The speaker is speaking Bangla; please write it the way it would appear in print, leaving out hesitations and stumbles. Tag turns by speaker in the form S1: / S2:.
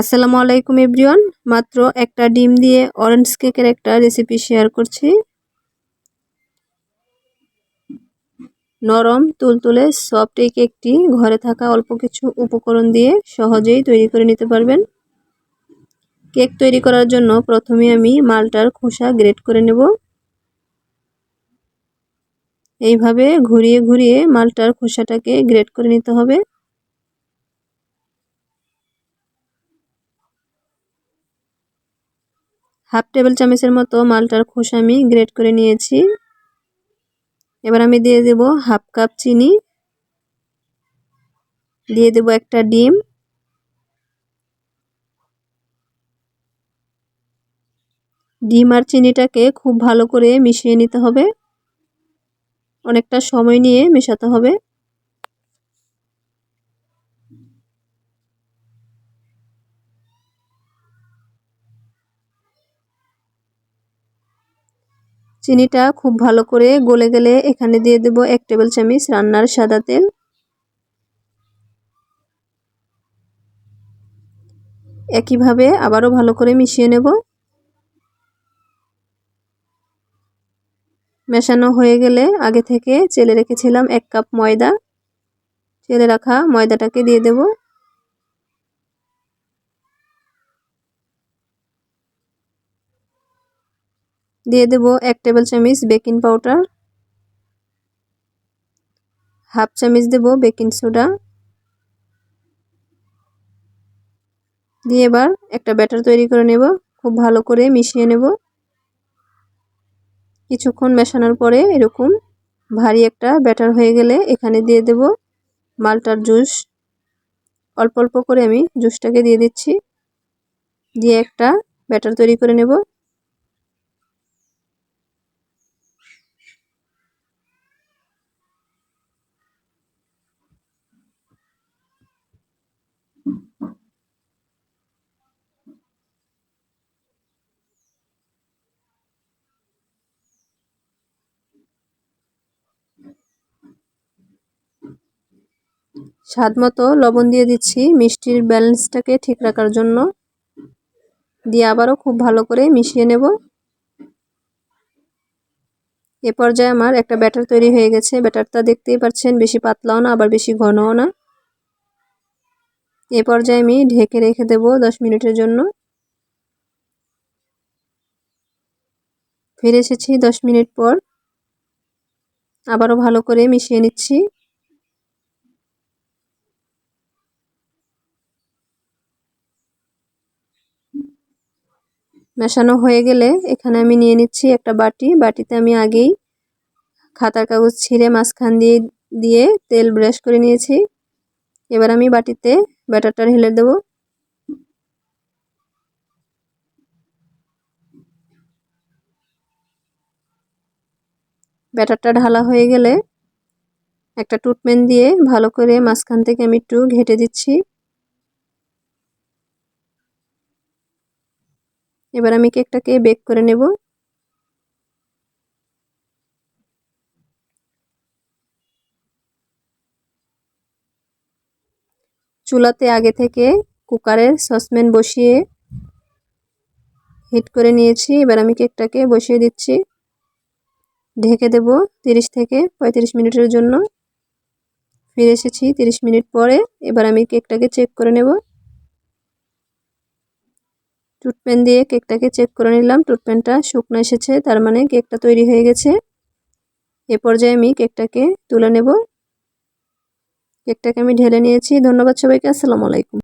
S1: আসসালামু আলাইকুম এভরিওয়ান। মাত্র একটা ডিম দিয়ে অরেঞ্জ কেকের একটা রেসিপি শেয়ার করছি। নরম তুলতুলে সফট এই কেকটি ঘরে থাকা অল্প কিছু উপকরণ দিয়ে সহজেই তৈরি করে নিতে পারবেন। কেক তৈরি করার জন্য প্রথমে আমি মালটার খোসা গ্রেট করে নেব। এইভাবে ঘুরিয়ে ঘুরিয়ে মালটার খোসাটাকে গ্রেট করে নিতে হবে। হাফ টেবিল চামচের মতো মালটার খোসা আমি গ্রেট করে নিয়েছি। এবার আমি দিয়ে দেব হাফ কাপ চিনি, দিয়ে দেব একটা ডিম, ডিম আর চিনিটাকে খুব ভালো করে মিশিয়ে নিতে হবে। অনেকটা সময় নিয়ে মেশাতে হবে। চিনিটা খুব ভালো করে গলে গেলে এখানে দিয়ে দেব 1 টেবিল চামচ রান্নার সাদা তেল। একইভাবে আবারও ভালো করে মিশিয়ে নেব। মেশানো হয়ে গেলে আগে থেকে চেলে রেখেছিলাম 1 কাপ ময়দা। চেলে রাখা ময়দাটাকে দিয়ে দেব। দিয়ে দেব 1 টেবিল চামচ বেকিং পাউডার, হাফ চামচ দেব বেকিং সোডা। দিয়ে এবার একটা ব্যাটার তৈরি করে নেব। খুব ভালো করে মিশিয়ে নেব। কিছুক্ষণ মেশানোর পরে এরকম ভারী একটা ব্যাটার হয়ে গেলে এখানে দিয়ে দেব মালটার জুস। অল্প অল্প করে আমি জুসটাকে দিয়ে দিচ্ছি। দিয়ে একটা ব্যাটার তৈরি করে নেব। স্বাদ মতো লবণ দিয়ে দিচ্ছি মিষ্টির ব্যালেন্সটাকে ঠিক রাখার জন্য। দিয়ে আবারও খুব ভালো করে মিশিয়ে নেব। এ পর্যায়ে আমার একটা ব্যাটার তৈরি হয়ে গেছে। ব্যাটারটা দেখতেই পাচ্ছেন, বেশি পাতলাও না আবার বেশি ঘনও না। এ পর্যায়ে আমি ঢেকে রেখে দেব 10 মিনিটের জন্য। ফিরে এসেছি 10 মিনিট পর। আবারও ভালো করে মিশিয়ে নিচ্ছি। মেশানো হয়ে গেলে এখানে আমি নিয়ে নিচ্ছি একটা বাটি। বাটিতে আমি আগেই খাতার কাগজ ছিঁড়ে মাঝখান দিয়ে দিয়ে তেল ব্রাশ করে নিয়েছি। এবার আমি বাটিতে ব্যাটারটা ঢেলে দেব। ব্যাটারটা ঢালা হয়ে গেলে একটা টুথপেন দিয়ে ভালো করে মাঝখান থেকে আমি একটু ঘেঁটে দিচ্ছি। এবার আমি কেকটাকে বেক করে নেব। চুলাতে আগে থেকে কুকারের সসপ্যান বসিয়ে হিট করে নিয়েছি। এবার আমি কেকটাকে বসিয়ে দিচ্ছি। ঢেকে দেব 30 থেকে 35 মিনিটের জন্য। ফিরে এসেছি 30 মিনিট পরে। এবার আমি কেকটাকে চেক করে নেব। টুথপেন দিয়ে কেকটাকে চেক করে নিলাম। টুথপেনটা শুকনো এসেছে, তার মানে কেকটা তৈরি হয়ে গেছে। এ পর্যায়ে আমি কেকটাকে তুলে নেব। কেকটাকে আমি ঢেলে নিয়েছি। ধন্যবাদ সবাইকে। আসসালামু আলাইকুম।